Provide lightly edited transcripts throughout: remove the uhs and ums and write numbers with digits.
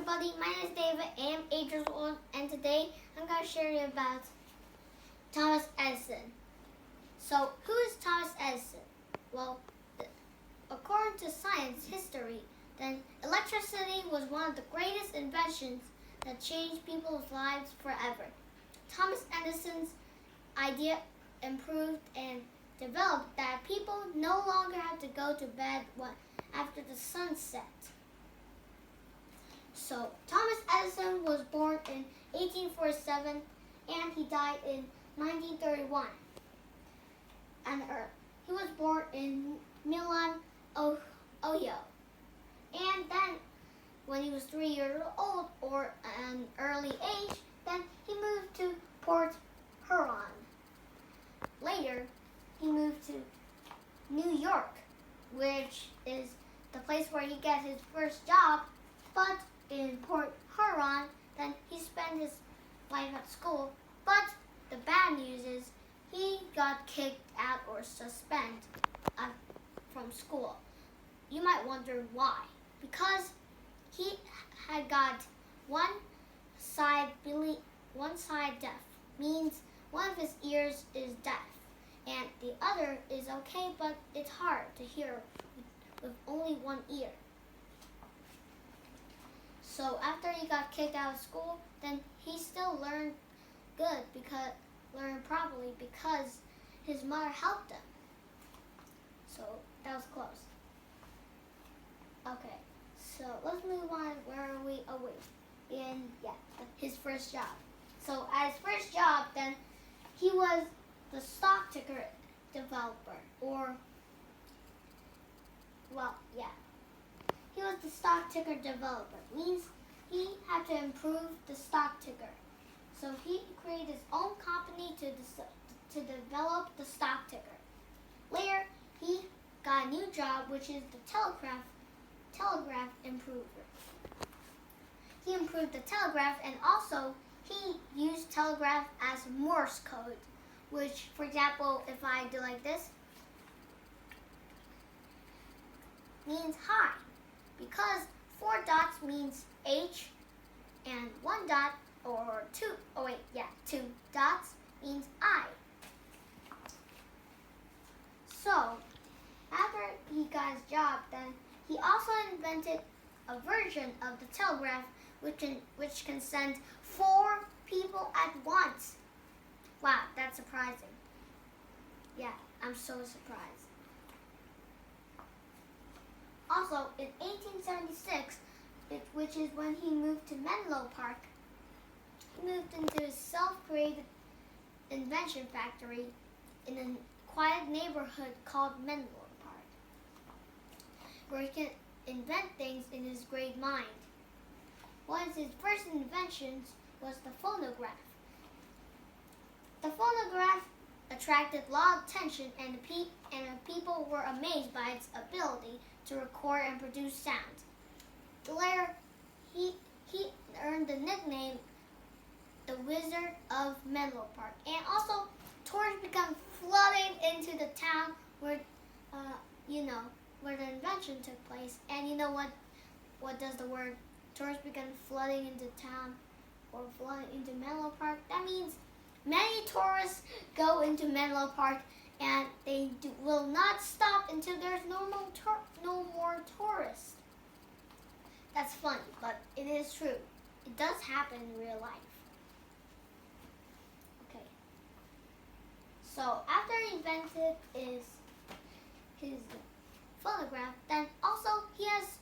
everybody, my name is David, I am 8 years old, and today I'm going to share you about Thomas Edison. So, who is Thomas Edison? Well, according to science history, then electricity was one of the greatest inventions that changed people's lives forever. Thomas Edison's idea improved and developed that people no longer have to go to bed after the sun set. So, Thomas Edison was born in 1847 and he died in 1931. And he was born in Milan, Ohio. And then, when he was 3 years old, or an early age, then he moved to Port Huron. Later, he moved to New York, which is the place where he got his first job, but in Port Huron, then he spent his life at school. But the bad news is he got kicked out or suspended from school. You might wonder why. Because he had got one side deaf, means one of his ears is deaf, and the other is okay, but it's hard to hear with only one ear. So after he got kicked out of school, then he still learned properly because his mother helped him. So that was close. Okay, so let's move on. Where are we? Oh wait, his first job. So at his first job, then he was the stock ticker developer, He was the stock ticker developer. Means he had to improve the stock ticker. So he created his own company to develop the stock ticker. Later, he got a new job, which is the telegraph improver. He improved the telegraph, and also he used telegraph as Morse code, which, for example, if I do like this, means hi, because 4 dots means H, and 1 dot or 2 dots means I. So, after he got his job, then he also invented a version of the telegraph which can send 4 people at once. Wow, that's surprising. Yeah, I'm so surprised. Also, in 1876, which is when he moved to Menlo Park, he moved into his self-created invention factory in a quiet neighborhood called Menlo Park, where he can invent things in his great mind. One of his first inventions was the phonograph. The phonograph attracted a lot of attention, and people were amazed by its ability to record and produce sound. Later, he earned the nickname the Wizard of Menlo Park. And also, tourists began flooding into the town where the invention took place. And you know what does the word tourists began flooding into town or flooding into Menlo Park? That means many tourists go into Menlo Park, and they will not stop until there's no more tourists. That's funny, but it is true. It does happen in real life. Okay. So after he invented his phonograph, then also he has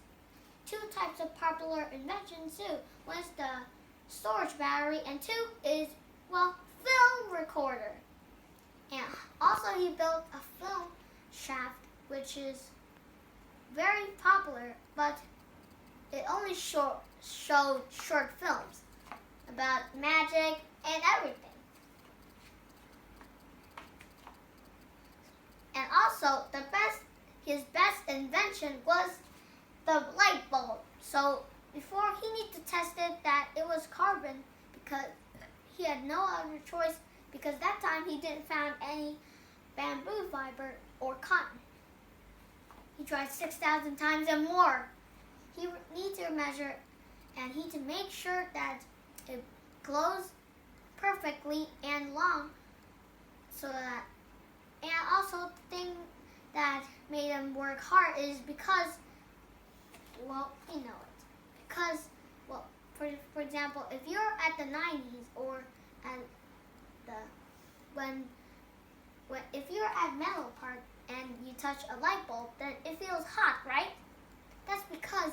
2 types of popular inventions too. One is the storage battery, and 2 is, film recorder. And also he built a film shaft, which is very popular, but it only showed short films about magic and everything. And also, his best invention was the light bulb. So before, he needed to test it that it was carbon, because he had no other choice, because that time he didn't find any bamboo fiber or cotton. He tried 6,000 times and more. He needs to measure and he to make sure that it glows perfectly and long, so that, and also the thing that made him work hard is because, well, you know it, because, well, for example, if you're at the 90s or at the, if you're at Menlo Park and you touch a light bulb, then it feels hot, right? That's because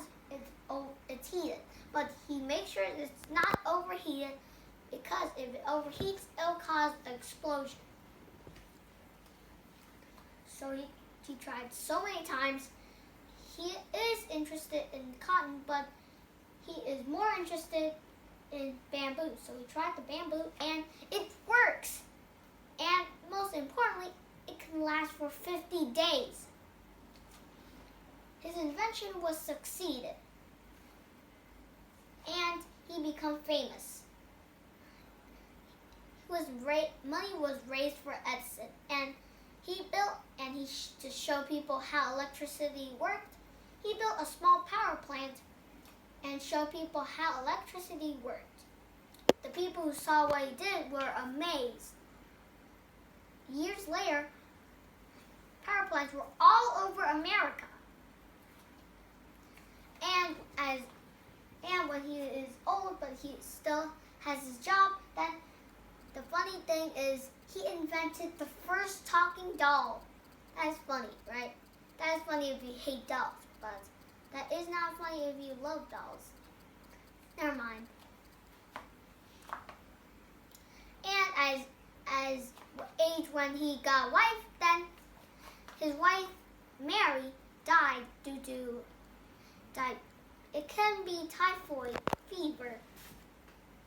it's heated. But he makes sure it's not overheated, because if it overheats, it'll cause an explosion. So he tried so many times. He is interested in cotton, but he is more interested in bamboo. So he tried the bamboo and it works. And most importantly, it can last for 50 days. His invention was succeeded, and he became famous. Money was raised for Edison, and he built, and to show people how electricity worked, he built a small power plant and showed people how electricity worked. The people who saw what he did were amazed. Years later, power plants were all over America. And when he is old, but he still has his job, then the funny thing is he invented the first talking doll. That is funny, right? That is funny if you hate dolls, but that is not funny if you love dolls. Never mind. And as age when he got a wife, then his wife Mary died it can be typhoid fever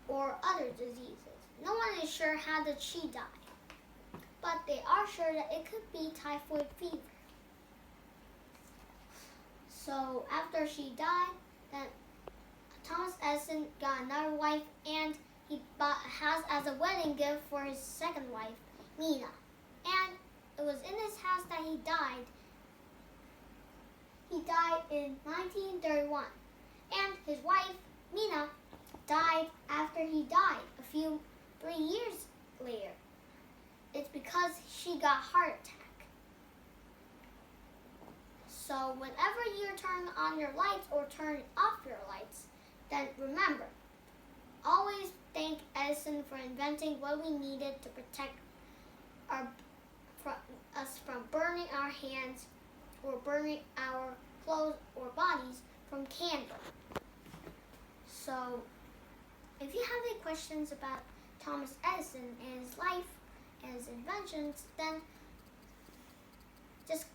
or other diseases. No one is sure how did she die, but they are sure that it could be typhoid fever. So after she died, then Thomas Edison got another wife, and he bought a house as a wedding gift for his second wife, Mina. And it was in this house that he died. He died in 1931. And his wife, Mina, died after he died, 3 years later. It's because she got a heart attack. So whenever you turn on your lights or turn off your lights, then remember, always thank Edison for inventing what we needed to protect us from burning our hands or burning our clothes or bodies from candle. So, if you have any questions about Thomas Edison and his life and his inventions, then just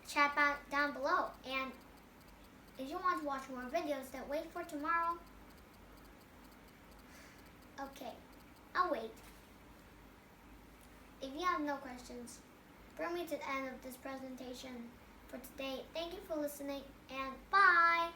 chat about down below. And if you want to watch more videos, then wait for tomorrow. Okay, I'll wait. If you have no questions, bring me to the end of this presentation for today. Thank you for listening, and bye!